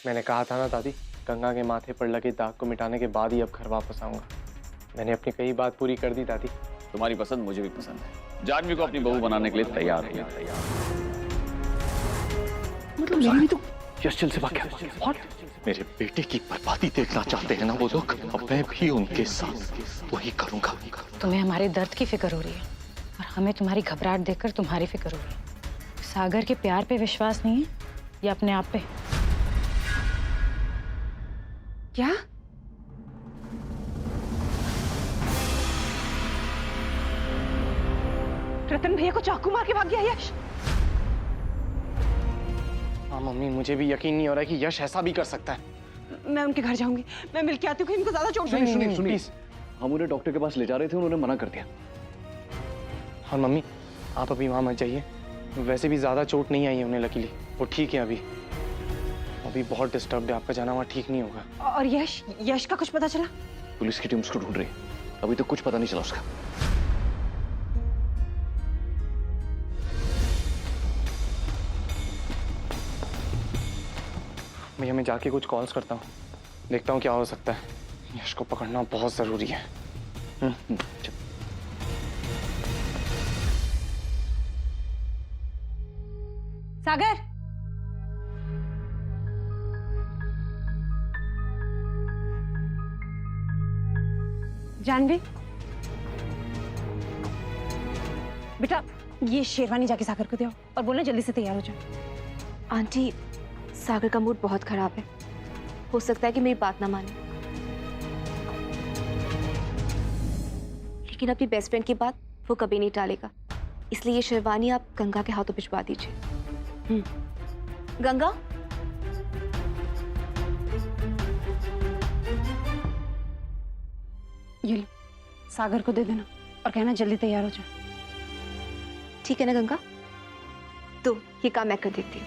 मैंने कहा था ना दादी, गंगा के माथे पर लगे दाग को मिटाने के बाद ही अब घर वापस आऊंगा। मैंने अपनी कई बात पूरी कर दी दादी। तुम्हारी पसंद मुझे भी पसंद है। जानवी को अपनी बहू बनाने के लिए तैयार है। मतलब मेरी भी तो यशल से वाकया। मेरे बेटे की बर्बादी देखना चाहते हैं ना वो लोग, अब मैं भी उनके साथ वही करूंगा। तुम्हें हमारे दर्द की फिक्र हो रही है और हमें तुम्हारी घबराहट देखकर तुम्हारी फिक्र हो रही है। सागर के प्यार पे विश्वास नहीं है या अपने आप पे? क्या? रतन भैया को चाकू मार के भाग गया यश। हाँ मम्मी, मुझे भी यकीन नहीं हो रहा है कि यश ऐसा भी कर सकता है। मैं उनके घर जाऊंगी, मैं मिल के आती हूँ, इनको ज्यादा चोट सुनिए नहीं। सुनिए, हम उन्हें डॉक्टर के पास ले जा रहे थे, उन्होंने मना कर दिया। और मम्मी आप अभी वहां मत जाइए, वैसे भी ज्यादा चोट नहीं आई है उन्हें, लकीली वो ठीक है। अभी बहुत डिस्टर्ब है, आपका जाना वहाँ ठीक नहीं होगा। और यश का कुछ पता चला? पुलिस की टीम उसको ढूंढ रही है, अभी तक कुछ पता नहीं चला उसका। भैया मैं जाके कुछ कॉल्स करता हूँ, देखता हूँ क्या हो सकता है। यश को पकड़ना बहुत जरूरी है। सागर, जानवी बेटा, ये शेरवानी जाके सागर को दो और बोलना जल्दी से तैयार हो जाए। आंटी, सागर का मूड बहुत खराब है, हो सकता है कि मेरी बात ना माने, लेकिन अपनी बेस्ट फ्रेंड की बात वो कभी नहीं टालेगा, इसलिए ये शेरवानी आप गंगा के हाथों भिजवा दीजिए। गंगा, ये लो, सागर को दे देना और कहना जल्दी तैयार हो जाए। ठीक है ना गंगा? तो ये काम मैं कर देती हूँ।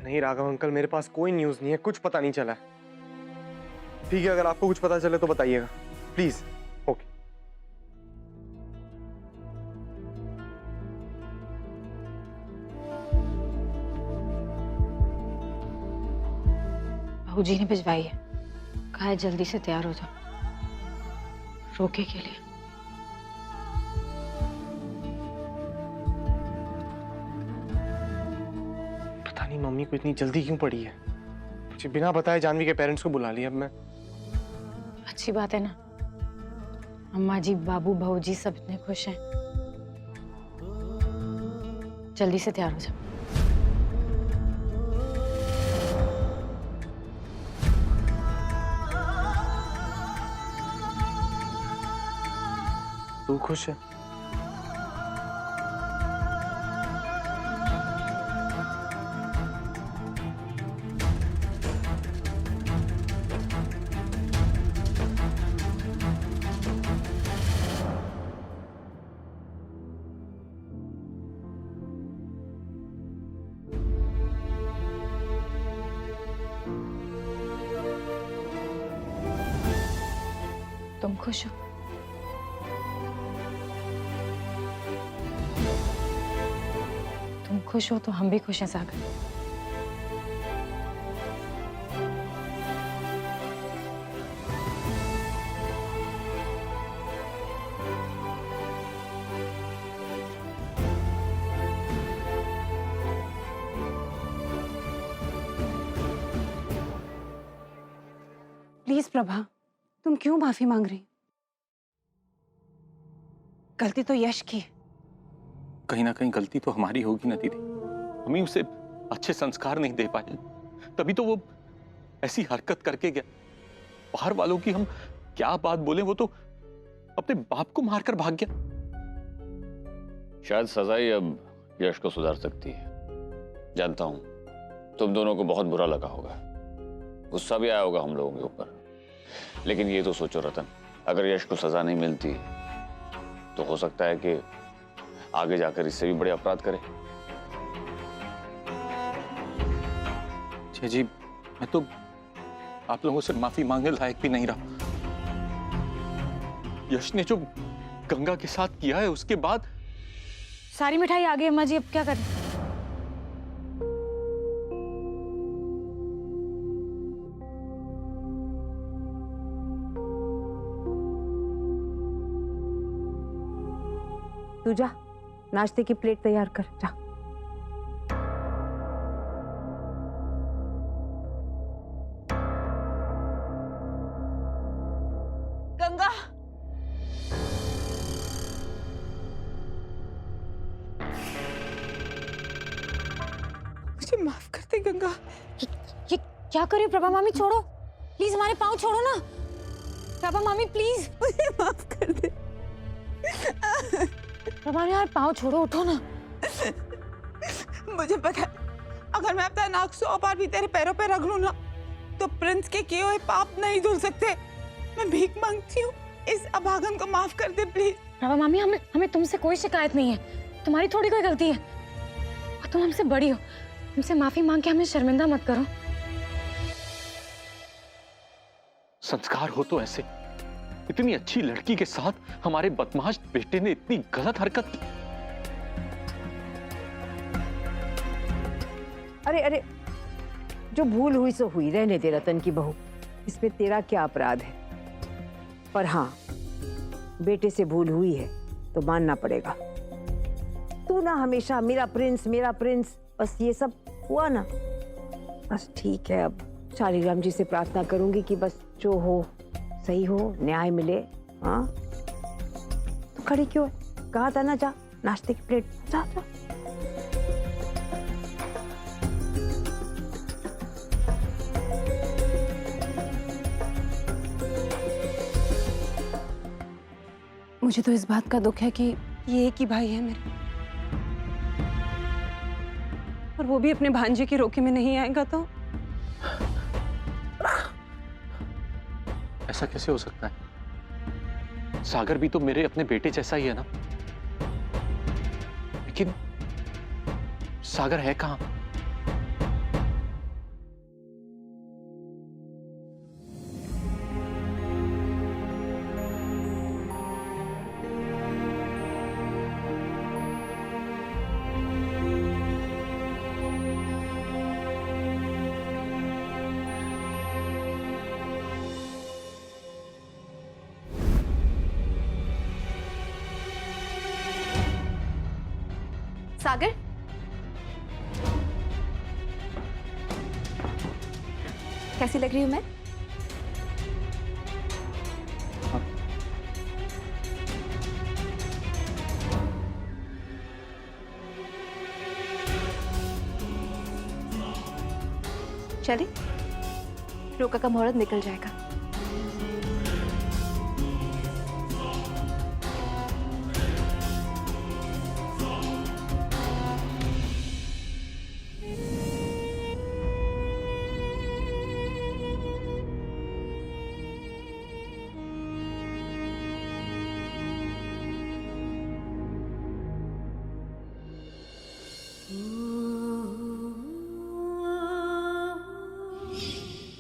नहीं राघव अंकल, मेरे पास कोई न्यूज़ नहीं है, कुछ पता नहीं चला है। ठीक है, अगर आपको कुछ पता चले तो बताइएगा प्लीज। ओके। बहूजी ने भिजवाई है, कहा है जल्दी से तैयार हो जाओ, रोके के लिए। पता नहीं मम्मी को इतनी जल्दी क्यों पड़ी है। मुझे बिना बताए जानवी के पेरेंट्स को बुला लिया। अब मैं, अच्छी बात है ना, अम्मा जी, बाबू, बहूजी सब इतने खुश हैं। जल्दी से तैयार हो जाओ। तू खुश है? तुम खुश हो? तुम खुश हो तो हम भी खुश हैं सागर। प्लीज प्रभा, तुम क्यों माफी मांग रही? गलती तो यश की है। कहीं ना कहीं गलती तो हमारी होगी ना दीदी, हम ही उसे अच्छे संस्कार नहीं दे पाए, तभी तो वो ऐसी हरकत करके गया। बाहर वालों की हम क्या बात बोले, वो तो अपने बाप को मारकर भाग गया। शायद सजा ही अब यश को सुधार सकती है। जानता हूं तुम दोनों को बहुत बुरा लगा होगा, गुस्सा भी आया होगा हम लोगों के ऊपर, लेकिन ये तो सोचो रतन, अगर यश को सजा नहीं मिलती तो हो सकता है कि आगे जाकर इससे भी बड़े अपराध करे। जय जी, मैं तो आप लोगों से माफी मांगने लायक भी नहीं रहा। यश ने जो गंगा के साथ किया है उसके बाद सारी मिठाई आ गई अम्मा जी, अब क्या करें? तू जा, नाश्ते की प्लेट तैयार कर जा। गंगा, मुझे माफ कर दे गंगा। ये क्या कर रही हो प्रभा मामी? छोड़ो प्लीज, हमारे पाँव छोड़ो ना। प्रभा मामी प्लीज, मुझे माफ कर दे। प्रभा मामी यार पाँव छोड़ो, उठो ना। मुझे पता है, अगर मैं अपना नाक 100 बार भी तेरे पैरों पे रख लूं ना, तो प्रिंस के किए हुए पाप नहीं धुल सकते। मैं भीख मांगती हूँ, इस अभागन को माफ कर दे प्लीज। प्रभा मामी, हमें तुमसे कोई शिकायत नहीं है, तुम्हारी थोड़ी कोई गलती है। और तुम हमसे बड़ी हो, तुमसे माफी मांग के हमें शर्मिंदा मत करो। संस्कार हो तो ऐसे। इतनी अच्छी लड़की के साथ हमारे बदमाश बेटे ने इतनी गलत हरकत की। अरे अरे, जो भूल हुई सो हुई, रहने दे रतन की बहू, इसमें तेरा क्या अपराध है? पर हाँ, बेटे से भूल हुई है तो मानना पड़ेगा। तू ना हमेशा मेरा प्रिंस, बस ये सब हुआ ना, बस ठीक है। अब शालीग्राम जी से प्रार्थना करूंगी कि बस जो हो सही हो, न्याय मिले। हाँ, तो खड़ी क्यों है? कहा था ना, जा नाश्ते की प्लेट, जा जा। मुझे तो इस बात का दुख है कि ये एक ही भाई है मेरे, और वो भी अपने भांजे के रोके में नहीं आएगा तो। ऐसा कैसे हो सकता है? सागर भी तो मेरे अपने बेटे जैसा ही है ना। लेकिन सागर है कहां? सागर, कैसी लग रही हूं मैं? चलिए, रोका का मुहूर्त निकल जाएगा।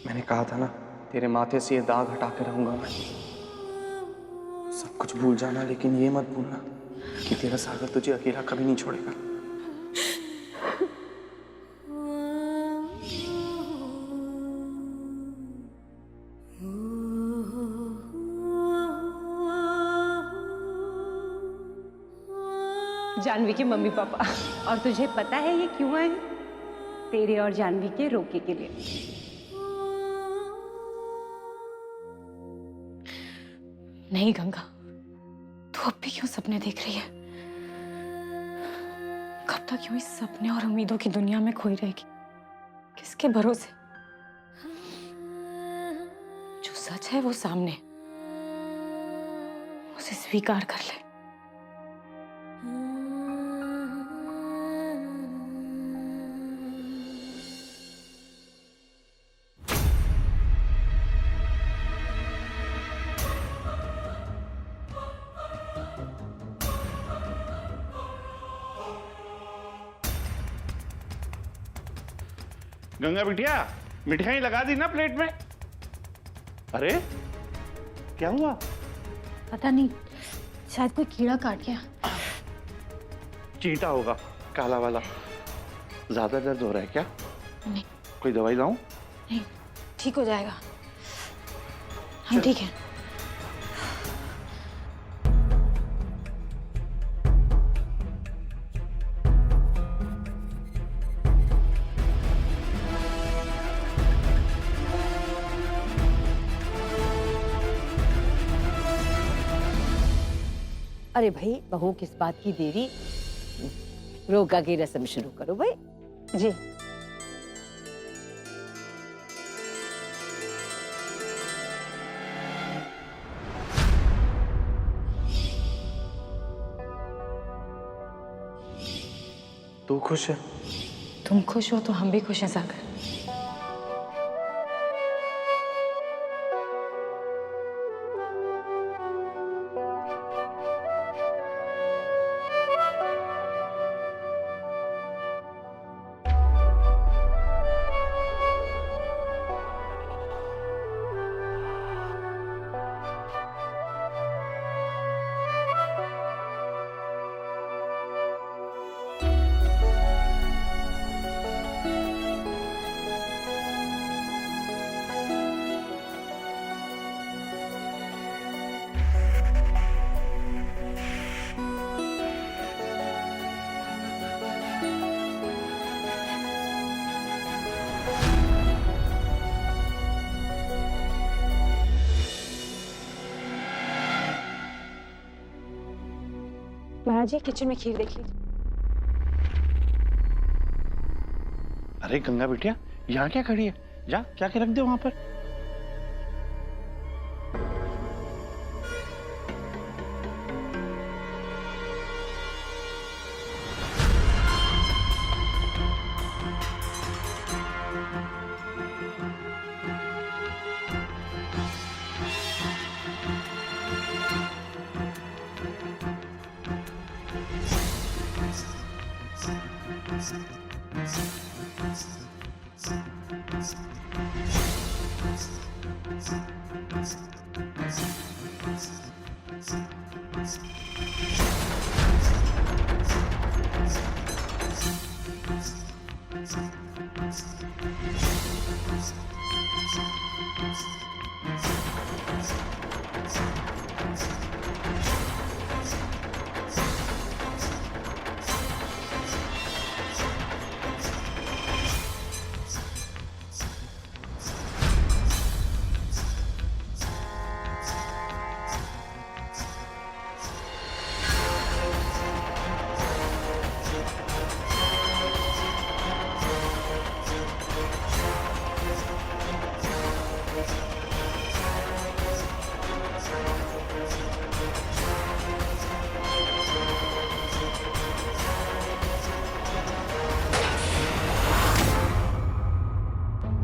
मैंने कहा था ना, तेरे माथे से ये दाग हटा के रहूंगा मैं। सब कुछ भूल जाना, लेकिन ये मत भूलना कि तेरा सागर तुझे अकेला कभी नहीं छोड़ेगा। जानवी के मम्मी पापा, और तुझे पता है ये क्यों आए? तेरे और जानवी के रोके के लिए। नहीं गंगा, तू अब भी क्यों सपने देख रही है? कब तक क्यों इस सपने और उम्मीदों की दुनिया में खोई रहेगी? किसके भरोसे? जो सच है वो सामने, उसे स्वीकार कर ले। गंगा बिटिया, मिठाई लगा दी ना प्लेट में? अरे क्या हुआ? पता नहीं, शायद कोई कीड़ा काट गया। चींटा होगा, काला वाला। ज्यादा दर्द हो रहा है क्या? नहीं। कोई दवाई लाऊं? नहीं, ठीक हो जाएगा, हम ठीक हैं। अरे भाई, बहू किस बात की देरी, रोका की रस्म शुरू करो भाई। जी। तू खुश है? तुम खुश हो तो हम भी खुश हैं सागर। महाराज जी, किचन में खीर देखिए। अरे गंगा बिटिया, यहाँ क्या खड़ी है? जा जाके रख दे वहां पर।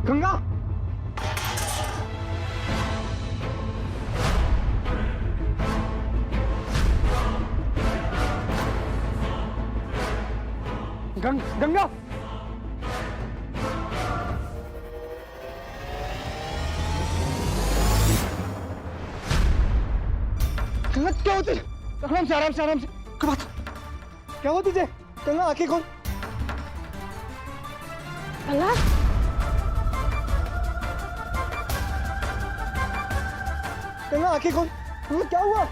गंगा! गंगा! गंगा क्या होती है? आराम से आराम से आराम से। क्या बात? क्या हुआ तुझे? गंगा आंखें खोल। अल्लाह! गंगा आंखें खोल। क्या हुआ?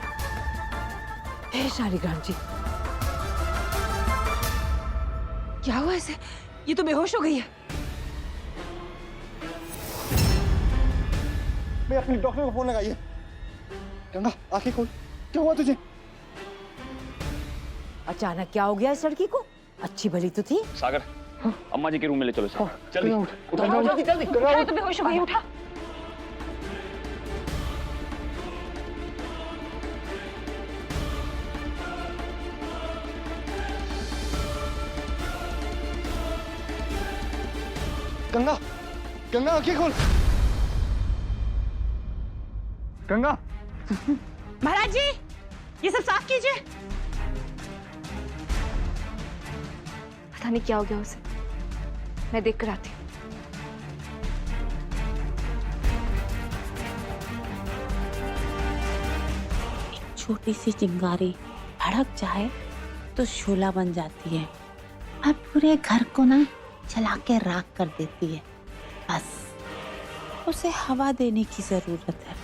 हे शालिग्राम जी, क्या हुआ इसे? ये तो बेहोश हो गई है। मैं अपनी डॉक्टर को फोन लगाइए। गंगा आंखें खोल। क्या हुआ तुझे? अचानक क्या हो गया इस लड़की को? अच्छी भली तो थी। सागर, अम्मा जी के रूम में ले चलो इसे। जल्दी जल्दी जल्दी तो बेहोश हो गई, उठा। गंगा! गंगा आंखें खोल। गंगा! महाराज जी, ये सब साफ कीजिए। पता नहीं क्या हो गया उसे, मैं देख कर आती हूँ। छोटी सी चिंगारी भड़क जाए तो शोला बन जाती है और पूरे घर को ना जला के राख कर देती है। बस उसे हवा देने की जरूरत है।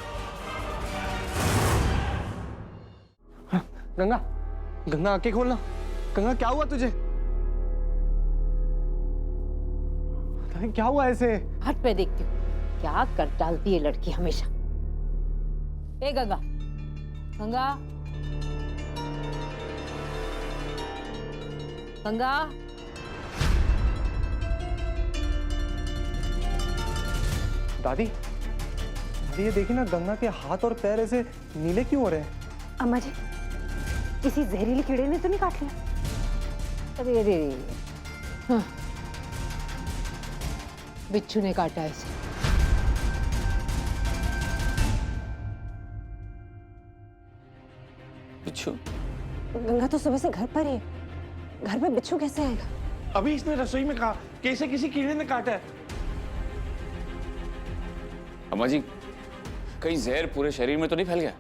गंगा, गंगा आंखें खोलना। गंगा क्या हुआ तुझे? क्या हुआ ऐसे? हट पे देखती हूँ क्या कर डालती है लड़की हमेशा। ए गंगा, गंगा, गंगा, दादी, दादी ये देखी ना, गंगा के हाथ और पैर ऐसे नीले क्यों हो रहे हैं? अम्मा जी, किसी जहरीले कीड़े ने तो नहीं काट लिया? अरे अरे, हाँ, बिच्छू ने काटा इसे। बिच्छू? गंगा तो सुबह से घर पर ही है, घर पे बिच्छू कैसे आएगा? अभी इसने रसोई में कहा कैसे किसी कीड़े ने काटा है। अम्मा जी, कहीं जहर पूरे शरीर में तो नहीं फैल गया?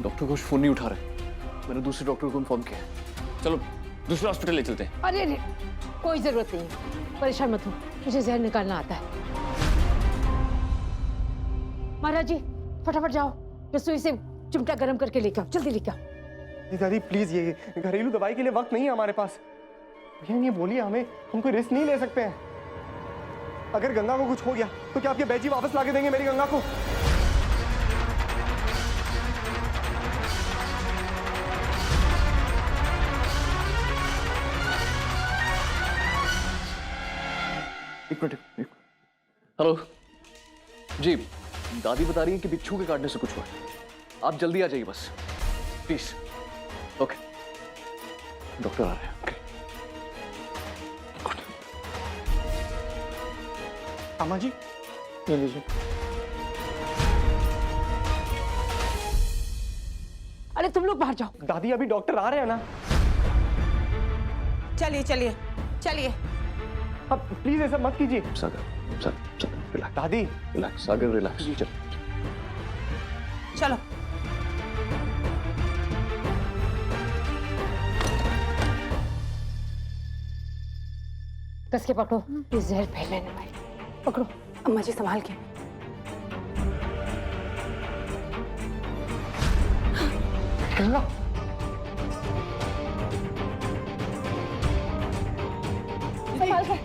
डॉक्टर घोष फोन नहीं उठा रहे। मैंने दूसरे डॉक्टर को इन्फॉर्म किया। चलो दूसरे हॉस्पिटल ले चलते हैं। अरे अरे, कोई जरूरत नहीं है, परेशान मत हो, मुझे जहर निकालना आता है। महाराज जी, फटाफट जाओ, रसोई से चिमटा गरम करके लेके आओ, जल्दी लेके आओ। दादी प्लीज, ये घरेलू दवाई के लिए वक्त नहीं है हमारे पास। भैया ये बोलिए, हम कोई रिस्क नहीं ले सकते हैं। अगर गंगा को कुछ हो गया तो क्या आपके बैजी वापस ला के देंगे मेरी गंगा को? एक मिनट। हेलो जी, दादी बता रही है कि बिच्छू के काटने से कुछ हुआ है। आप जल्दी आ जाइए बस, प्लीज। ओके, डॉक्टर आ रहे हैं। अम्मा जी, ये लीजिए। अरे तुम लोग बाहर जाओ। दादी अभी डॉक्टर आ रहे हैं ना। चलिए चलिए चलिए। अब प्लीज ऐसा मत कीजिए। सागर, सागर, रिलैक्स। दादी रिलैक्स, सागर रिलैक्स। चल। चलो। कस के पकड़ो, ये जहर फैलने न पाए। पकड़ो, अम्मा जी संभाल के। गंगा, संभाल के।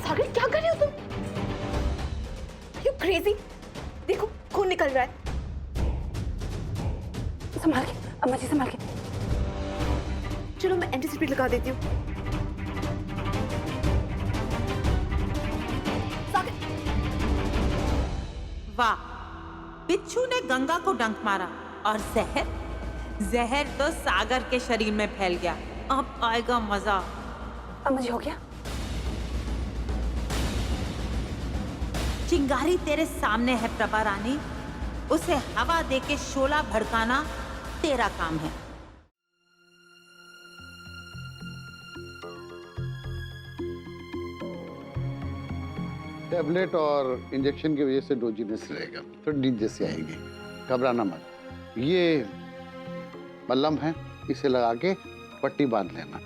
सागर क्या कर रहे हो तुम? You crazy? देखो खून निकल रहा है। संभाल के, अम्मा जी संभाल के। चलो मैं एंटीसिपेट लगा देती हूँ। वाह, बिच्छू ने गंगा को डंक मारा और जहर तो सागर के शरीर में फैल गया। अब आएगा मजा। अम्मा जी हो गया? चिंगारी तेरे सामने है प्रभा रानी, उसे हवा देके शोला भड़काना तेरा काम है। टैबलेट और इंजेक्शन की वजह से डोजीनेस रहेगा, तो नींद जैसी आएगी। घबराना मत। ये मल्लम है, इसे लगा के पट्टी बांध लेना।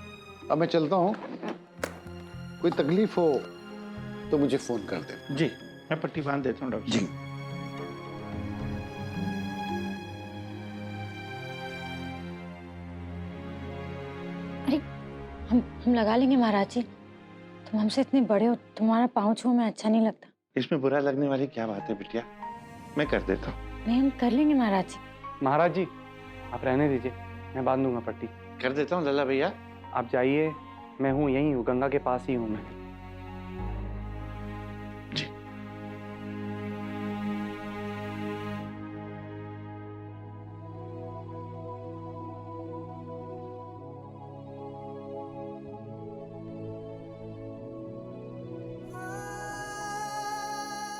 अब मैं चलता हूँ, कोई तकलीफ हो तो मुझे फोन कर दे। जी, मैं पट्टी बांध देता हूँ डॉक्टर जी। अरे हम लगा लेंगे महाराज जी, तुम हमसे इतने बड़े हो, तुम्हारा पाँव छू में अच्छा नहीं लगता। इसमें बुरा लगने वाली क्या बात है बिटिया, मैं कर देता हूँ। नहीं, हम कर लेंगे महाराज जी। महाराज जी आप रहने दीजिए, मैं बांध दूंगा पट्टी। कर देता हूँ लल्ला भैया। आप जाइए, मैं हूँ, यहीं हूँ, गंगा के पास ही हूँ मैं। जी।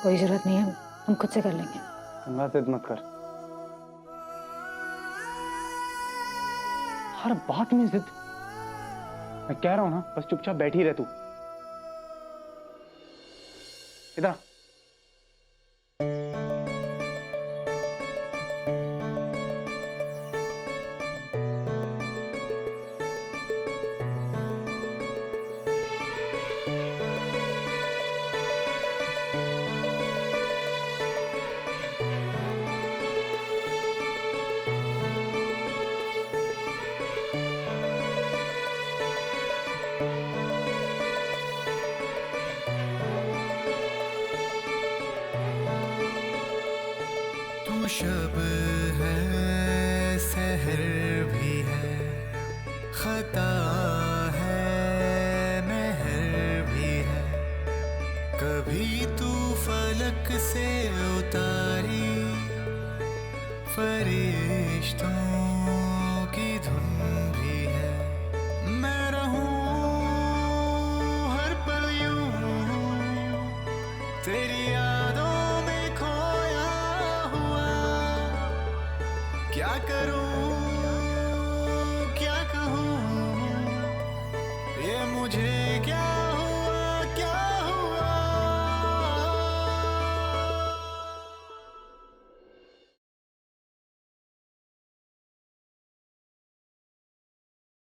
कोई जरूरत नहीं है, हम खुद से कर लेंगे। गंगा जिद मत कर, हर बात में जिद। मैं कह रहा हूं ना, बस चुपचाप बैठी रह तू। इधर आ। तू शब है, सहर भी है, खता है, महर भी है। कभी तू फलक से उतारी फरिश्तों की धुन भी है। मैं रहूं हर पल यूं तेरी यादों में खोया हुआ। क्या करूं क्या कहूं ये मुझे